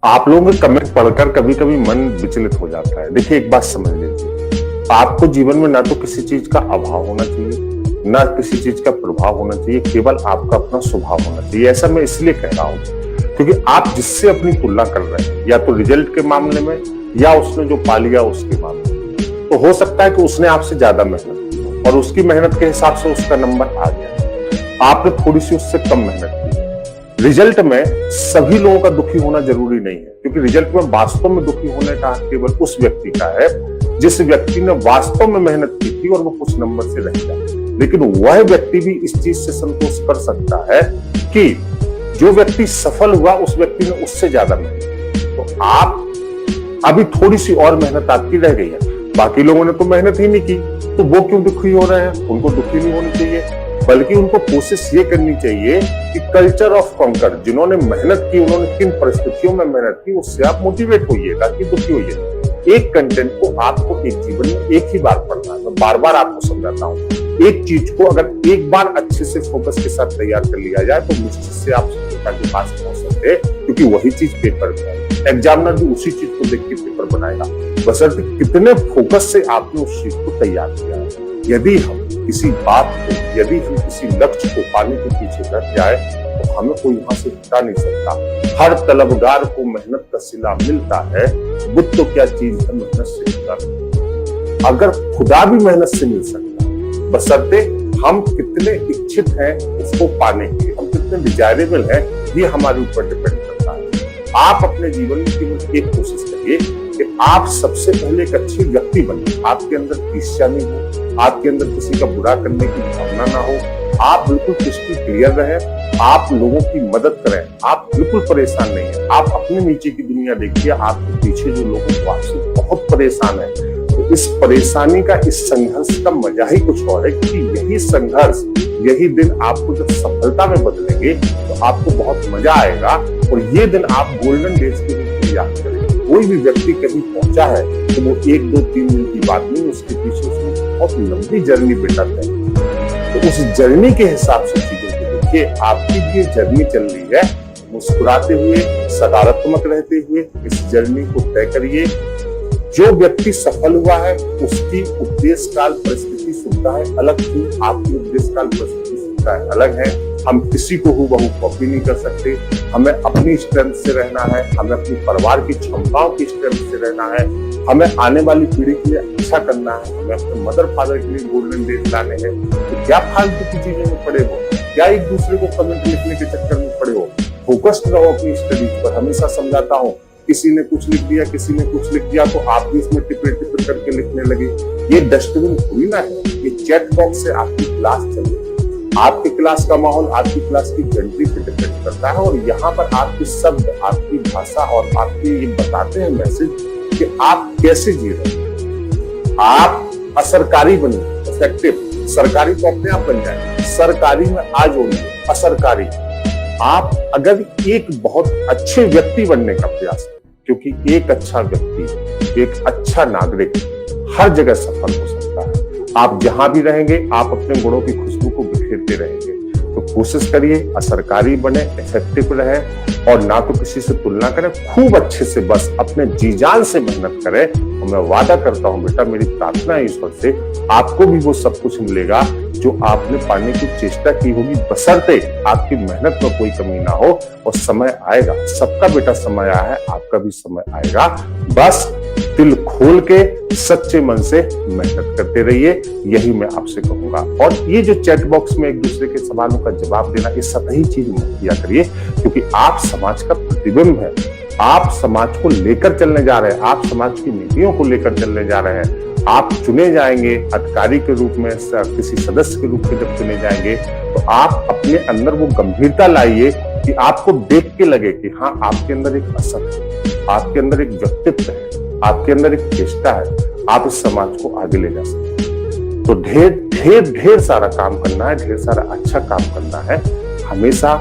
आप लोगों के कमेंट पढ़कर कभी कभी मन विचलित हो जाता है। देखिए, एक बात समझ लीजिए, आपको जीवन में ना तो किसी चीज का अभाव होना चाहिए, ना किसी चीज का प्रभाव होना चाहिए, केवल आपका अपना स्वभाव होना चाहिए। ऐसा मैं इसलिए कह रहा हूं क्योंकि आप जिससे अपनी तुलना कर रहे हैं, या तो रिजल्ट के मामले में या उसने जो पा लिया उसके मामले में, तो हो सकता है कि उसने आपसे ज्यादा मेहनत की और उसकी मेहनत के हिसाब से उसका नंबर आ गया, आपने थोड़ी सी उससे कम मेहनत की। रिजल्ट में सभी लोगों का दुखी होना जरूरी नहीं है, क्योंकि रिजल्ट में वास्तव में दुखी होने का हक केवल उस व्यक्ति का है जिस व्यक्ति ने वास्तव में मेहनत की थी और वो कुछ नंबर से रह गया। लेकिन वह व्यक्ति भी इस चीज से संतोष कर सकता है कि जो व्यक्ति सफल हुआ उस व्यक्ति ने उससे ज्यादा मेहनत की, तो आप अभी थोड़ी सी और मेहनत आपकी रह गई है, बाकी लोगों ने तो मेहनत ही नहीं की, तो वो क्यों दुखी हो रहे हैं? उनको दुखी नहीं होनी चाहिए, बल्कि उनको कोशिश ये करनी चाहिए कि कल्चर ऑफ कॉन्कर, जिन्होंने मेहनत की, उन्होंने किन परिस्थितियों में मेहनत की, उससे आप मोटिवेट होइएगा कि दुखी होइए। एक कंटेंट को आपको एक जीवन में एक ही बार पढ़ना है। मैं बार बार आपको समझाता हूँ, एक चीज को अगर एक बार अच्छे से फोकस के साथ तैयार कर लिया जाए तो निश्चित से आप सफलता के पास पहुंच सकते हैं, क्योंकि वही चीज पेपर में है। एग्जामिनर भी उसी चीज को देख के पेपर बनाएगा, बशर्ते कितने फोकस से आपने उस चीज को तैयार किया है। यदि हम किसी बात को, यदि हम किसी लक्ष्य को पाने के पीछे लग जाए तो हमें कोई वहां से हटा नहीं सकता। हर तलबगार को मेहनत का सिला मिलता है, बुद्ध तो क्या चीज है मेहनत से मिलता। अगर खुदा भी मेहनत से मिल सकता है, बशर्ते हम कितने इच्छित हैं उसको पाने के, हम कितने डिजायरेबल हैं, ये हमारे ऊपर डिपेंड करता है। आप अपने जीवन में केवल एक कोशिश करिए कि आप सबसे पहले एक अच्छे व्यक्ति बनिए। आपके अंदर ईर्ष्या नहीं हो, आपके अंदर किसी का बुरा करने की भावना ना हो, आप बिल्कुल क्रिस्टल क्लियर रहें, आप लोगों की मदद करें, आप बिल्कुल परेशान नहीं है। आप अपने नीचे की दुनिया देखिए, आपके पीछे जो लोग हैं वो आपसे बहुत परेशान है। तो इस परेशानी का, इस संघर्ष का मजा ही कुछ और है, क्योंकि यही संघर्ष, यही दिन आपको जब सफलता में बदलेंगे तो आपको बहुत मजा आएगा, और ये दिन आप गोल्डन डेज के रूप में याद करेंगे। कोई भी व्यक्ति कहीं पहुंचा है तो वो 1, 2, 3 दिन की बात नहीं, उसके पीछे उसने बहुत लंबी जर्नी बेटा तय। तो उस जर्नी के हिसाब से चीजों को देखिए। आपकी ये जर्नी चल रही है, मुस्कुराते हुए, सकारात्मक रहते हुए इस जर्नी को तय करिए। जो व्यक्ति सफल हुआ है उसकी उपदेश काल परिस्थिति सुविधाएं अलग थी, आपकी उपदेश काल परिस्थिति सुविधाएं अलग है। हम किसी को हूबहू कॉपी नहीं कर सकते। हमें अपनी स्ट्रेंथ से रहना है, हमें अपने परिवार की क्षमताओं की स्ट्रेंथ से रहना है, हमें आने वाली पीढ़ी के लिए अच्छा करना है, हमें अपने मदर फादर के लिए गोल्डन डेज लाने हैं। तो क्या फालतू की चीजों में पड़े हो, क्या एक दूसरे को कमेंट लिखने के चक्कर में पड़े हो? फोकस्ड रहो अपनी स्टडीज पर। हमेशा समझाता हूँ, किसी ने कुछ लिख दिया, किसी ने कुछ लिख दिया तो आप भी इसमें टिपर टिपर करके लिखने लगे। ये डस्टबिन थोड़ी ना है, ये चैट बॉक्स से आपकी क्लास चल रही है। आपकी क्लास का माहौल आपकी क्लास की घंटी पे डिपेंड करता है, और यहाँ पर आपके शब्द, आपकी भाषा और आपके ये बताते हैं मैसेज कि आप कैसे जी रहे हैं। आप असरकारी बनिए, इफेक्टिव। सरकारी तो अपने आप बन जाए, सरकारी में आ जोड़िए असरकारी। आप अगर एक बहुत अच्छे व्यक्ति बनने का प्रयास करें, क्योंकि एक अच्छा व्यक्ति, एक अच्छा नागरिक हर जगह सफल हो सकता है। आप जहां भी रहेंगे आप अपने गुणों की खुशबू को बिखेरते रहेंगे। तो कोशिश करिए असरकारी बने, इफेक्टिव रहे, और ना तो किसी से तुलना करें, खूब अच्छे से बस अपने जी जान से मेहनत करें। और मैं वादा करता हूं बेटा, मेरी प्रार्थना है ईश्वर से, आपको भी वो सब कुछ मिलेगा जो आपने पाने की चेष्टा की होगी, बशर्ते आपकी मेहनत में कोई कमी ना हो। और समय आएगा, सबका बेटा समय आया है, आपका भी समय आएगा। बस दिल खोल के सच्चे मन से मेहनत करते रहिए, यही मैं आपसे कहूंगा। और ये जो चैट बॉक्स में एक दूसरे के सवालों का जवाब देना, ये सतही चीज मत किया करिए, क्योंकि आप समाज का प्रतिबिंब है। आप समाज को लेकर चलने जा रहे हैं, आप समाज की नीतियों को लेकर चलने जा रहे हैं। आप चुने जाएंगे अधिकारी के रूप में, किसी सदस्य के रूप में जब चुने जाएंगे तो आप अपने अंदर वो गंभीरता लाइए कि आपको देख के लगे कि हाँ, आपके अंदर एक असर है, आपके अंदर एक व्यक्तित्व है, आपके अंदर एक चेष्टा है, आप इस समाज को आगे ले जा सकते हैं। तो ढेर सारा काम करना है, ढेर सारा अच्छा काम करना है। हमेशा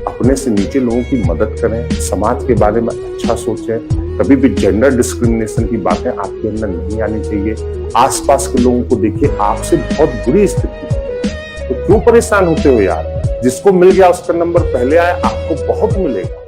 अपने से नीचे लोगों की मदद करें, समाज के बारे में अच्छा सोचें। कभी भी जेंडर डिस्क्रिमिनेशन की बातें आपके अंदर नहीं आनी चाहिए। आसपास के लोगों को देखिए, आपसे बहुत बुरी स्थिति है तो क्यों परेशान होते हो यार? जिसको मिल गया उसका नंबर पहले आया, आपको बहुत मिलेगा।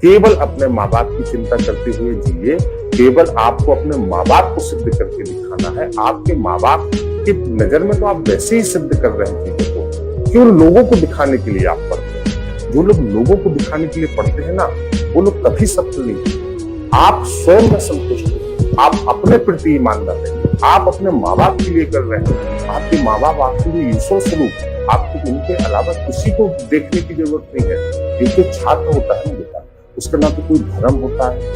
केवल अपने माँ बाप की चिंता करते हुए जिए। केवल आपको अपने माँ बाप को सिद्ध करके दिखाना है। आपके माँ बाप की नजर में तो आप वैसे ही सिद्ध कर रहे हैं चीजों को, क्यों लोगों को दिखाने के लिए आप पढ़ते हैं। जो लोग लोगों को दिखाने के लिए पढ़ते हैं ना, वो लोग कभी सफल नहीं। आप स्वयं में संतुष्ट हैं, आप अपने प्रति ईमानदार हैं, आप अपने माँ बाप के लिए कर रहे हैं। आपके माँ बाप आपके लिए ईश्वर स्वरूप, आपको उनके अलावा किसी को देखने की जरूरत नहीं है। क्योंकि छात्र होता है ना बेटा, उसका ना तो कोई धर्म होता है,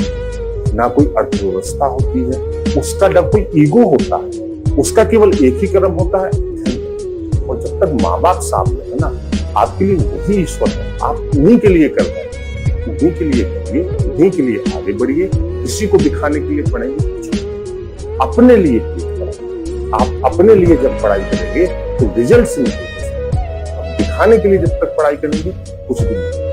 ना कोई अर्थव्यवस्था होती है, उसका ना कोई ईगो होता है, उसका केवल एक ही कर्म होता है। और जब तक माँ बाप सामने है ना, आपके लिए वही ईश्वर है। आप उन्हीं के लिए कर रहे हैं, उन्हीं के लिए करिए, उन्हीं के लिए आगे बढ़िए। किसी को दिखाने के लिए पढ़ेंगे, अपने लिए पढ़ेंगे। आप अपने लिए जब पढ़ाई करेंगे तो रिजल्ट नहीं होते। दिखाने के लिए जब तक पढ़ाई करेंगे कुछ भी नहीं।